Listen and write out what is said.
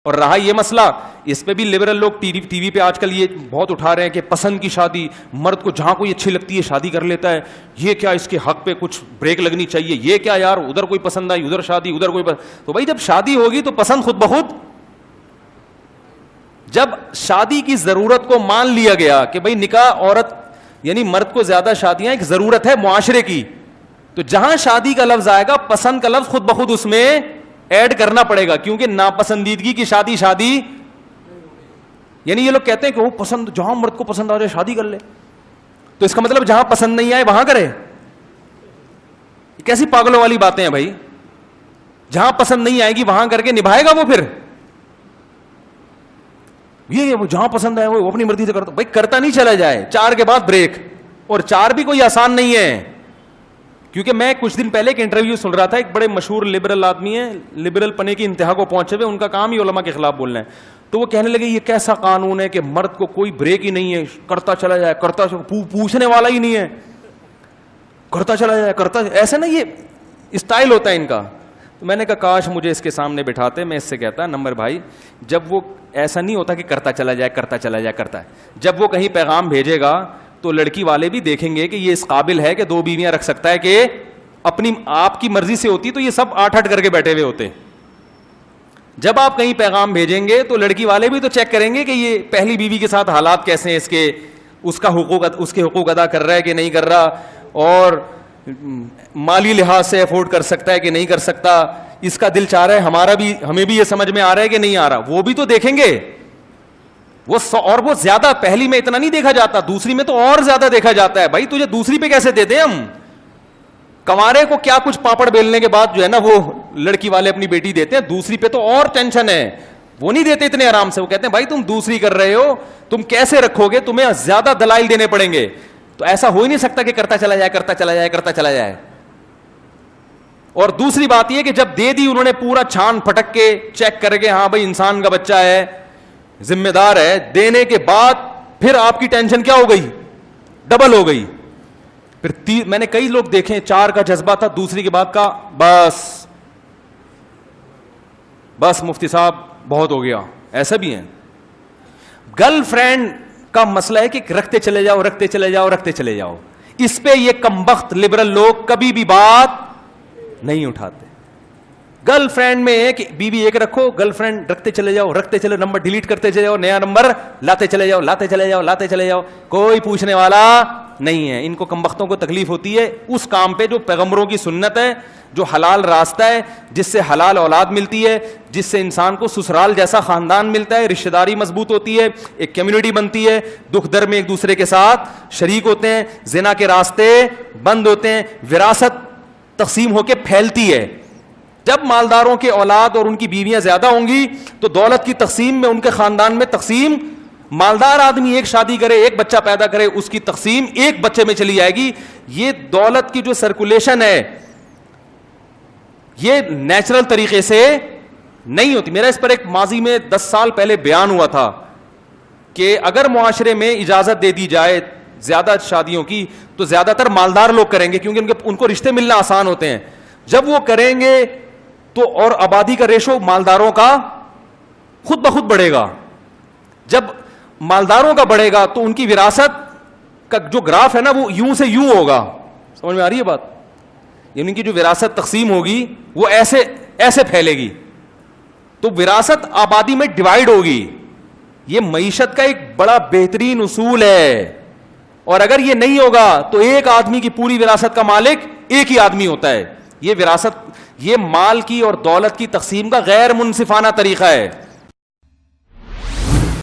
اور رہا یہ مسئلہ, اس پہ بھی لبرل لوگ ٹی وی پہ آج کل یہ بہت اٹھا رہے ہیں کہ پسند کی شادی, مرد کو جہاں کوئی اچھی لگتی ہے شادی کر لیتا ہے, یہ کیا اس کے حق پہ کچھ بریک لگنی چاہیے, یہ کیا یار ادھر کوئی پسند آئی ادھر شادی ادھر کوئی تو بھائی جب شادی ہوگی تو پسند خود بخود, جب شادی کی ضرورت کو مان لیا گیا کہ بھائی نکاح عورت یعنی مرد کو زیادہ شادیاں ایک ضرورت ہے معاشرے کی, تو جہاں شادی کا لفظ آئے گا پسند کا لفظ خود بخود اس میں ایڈ کرنا پڑے گا, کیونکہ ناپسندیدگی کی شادی یعنی یہ لوگ کہتے ہیں کہ وہ پسند جہاں مرد کو پسند آ جائے شادی کر لے, تو اس کا مطلب جہاں پسند نہیں آئے وہاں کرے. کیسی پاگلوں والی باتیں ہیں بھائی, جہاں پسند نہیں آئے گی وہاں کر کے نبھائے گا وہ, پھر یہ وہ جہاں پسند آئے وہ اپنی مرضی سے کرتا, بھائی کرتا نہیں چلا جائے, 4 کے بعد بریک, اور 4 بھی کوئی آسان نہیں ہے. کیونکہ میں کچھ دن پہلے ایک انٹرویو سن رہا تھا, ایک بڑے مشہور لبرل آدمی ہیں, لبرل پنے کی انتہا کو پہنچے ہوئے, ان کا کام ہی علماء کے خلاف بولنا ہے, تو وہ کہنے لگے یہ کیسا قانون ہے کہ مرد کو کوئی بریک ہی نہیں ہے, کرتا چلا جائے کرتا پوچھنے والا ہی نہیں ہے, کرتا چلا جائے کرتا, ایسے نا یہ اسٹائل ہوتا ہے ان کا. تو میں نے کہا کاش مجھے اس کے سامنے بٹھاتے, میں اس سے کہتا نمبر بھائی جب وہ ایسا نہیں ہوتا کہ کرتا چلا جائے کرتا چلا جائے کرتا ہے, جب وہ کہیں پیغام بھیجے گا تو لڑکی والے بھی دیکھیں گے کہ یہ اس قابل ہے کہ 2 بیویاں رکھ سکتا ہے, کہ اپنی آپ کی مرضی سے ہوتی تو یہ سب 8 کر کے بیٹھے ہوئے ہوتے. جب آپ کہیں پیغام بھیجیں گے تو لڑکی والے بھی تو چیک کریں گے کہ یہ پہلی بیوی کے ساتھ حالات کیسے ہیں, اس کے حقوق ادا کر رہا ہے کہ نہیں کر رہا, اور مالی لحاظ سے افورڈ کر سکتا ہے کہ نہیں کر سکتا, اس کا دل چاہ رہا ہے ہمیں بھی یہ سمجھ میں آ رہا ہے کہ نہیں آ رہا, وہ بھی تو دیکھیں گے. اور وہ زیادہ پہلی میں اتنا نہیں دیکھا جاتا, دوسری میں تو اور زیادہ دیکھا جاتا ہے. بھائی تجھے دوسری پہ کیسے دے دیں ہم, کنوارے کو کیا کچھ پاپڑ بیلنے کے بعد جو ہے نا وہ لڑکی والے اپنی بیٹی دیتے ہیں, دوسری پہ تو اور ٹینشن ہے, وہ نہیں دیتے اتنے آرام سے. وہ کہتے ہیں بھائی تم دوسری کر رہے ہو, تم کیسے رکھو گے, تمہیں زیادہ دلائل دینے پڑیں گے. تو ایسا ہو ہی نہیں سکتا کہ کرتا چلا جائے کرتا چلا جائے کرتا چلا جائے. اور دوسری بات یہ کہ جب دے دی انہوں نے پورا چھان پھٹک کے چیک کر کے, ہاں بھائی انسان کا بچہ ہے ذمہ دار ہے, دینے کے بعد پھر آپ کی ٹینشن کیا ہو گئی, ڈبل ہو گئی. پھر میں نے کئی لوگ دیکھیں 4 کا جذبہ تھا, دوسری کے بعد کا بس مفتی صاحب بہت ہو گیا, ایسا بھی ہے. گرل فرینڈ کا مسئلہ ہے کہ رکھتے چلے جاؤ رکھتے چلے جاؤ رکھتے چلے جاؤ, اس پہ یہ کمبخت لبرل لوگ کبھی بھی بات نہیں اٹھاتے. گرل فرینڈ میں ایک بیوی ایک رکھو, گرل فرینڈ رکھتے چلے جاؤ رکھتے چلے, نمبر ڈیلیٹ کرتے چلے جاؤ, نیا نمبر لاتے چلے جاؤ لاتے چلے جاؤ لاتے چلے جاؤ, کوئی پوچھنے والا نہیں ہے. ان کو کمبختوں کو تکلیف ہوتی ہے اس کام پہ جو پیغمبروں کی سنت ہے, جو حلال راستہ ہے, جس سے حلال اولاد ملتی ہے, جس سے انسان کو سسرال جیسا خاندان ملتا ہے, رشتہ داری مضبوط ہوتی ہے, ایک کمیونٹی بنتی ہے, دکھ در میں ایک دوسرے کے ساتھ شریک ہوتے ہیں, زنا کے راستے بند ہوتے ہیں, وراثت تقسیم ہو کے پھیلتی ہے. جب مالداروں کے اولاد اور ان کی بیویاں زیادہ ہوں گی تو دولت کی تقسیم میں ان کے خاندان میں تقسیم, مالدار آدمی ایک شادی کرے ایک بچہ پیدا کرے اس کی تقسیم ایک بچے میں چلی جائے گی. یہ دولت کی جو سرکولیشن ہے یہ نیچرل طریقے سے نہیں ہوتی. میرا اس پر ایک ماضی میں 10 سال پہلے بیان ہوا تھا کہ اگر معاشرے میں اجازت دے دی جائے زیادہ شادیوں کی تو زیادہ تر مالدار لوگ کریں گے, کیونکہ ان کو رشتے ملنا آسان ہوتے ہیں. جب وہ کریں گے تو اور آبادی کا ریشو مالداروں کا خود بخود بڑھے گا. جب مالداروں کا بڑھے گا تو ان کی وراثت کا جو گراف ہے نا وہ یوں سے یوں ہوگا. سمجھ میں آ رہی ہے بات, یعنی ان کی جو وراثت تقسیم ہوگی وہ ایسے ایسے پھیلے گی, تو وراثت آبادی میں ڈیوائیڈ ہوگی. یہ معیشت کا ایک بڑا بہترین اصول ہے, اور اگر یہ نہیں ہوگا تو ایک آدمی کی پوری وراثت کا مالک ایک ہی آدمی ہوتا ہے. یہ وراثت, یہ مال کی اور دولت کی تقسیم کا غیر منصفانہ طریقہ ہے.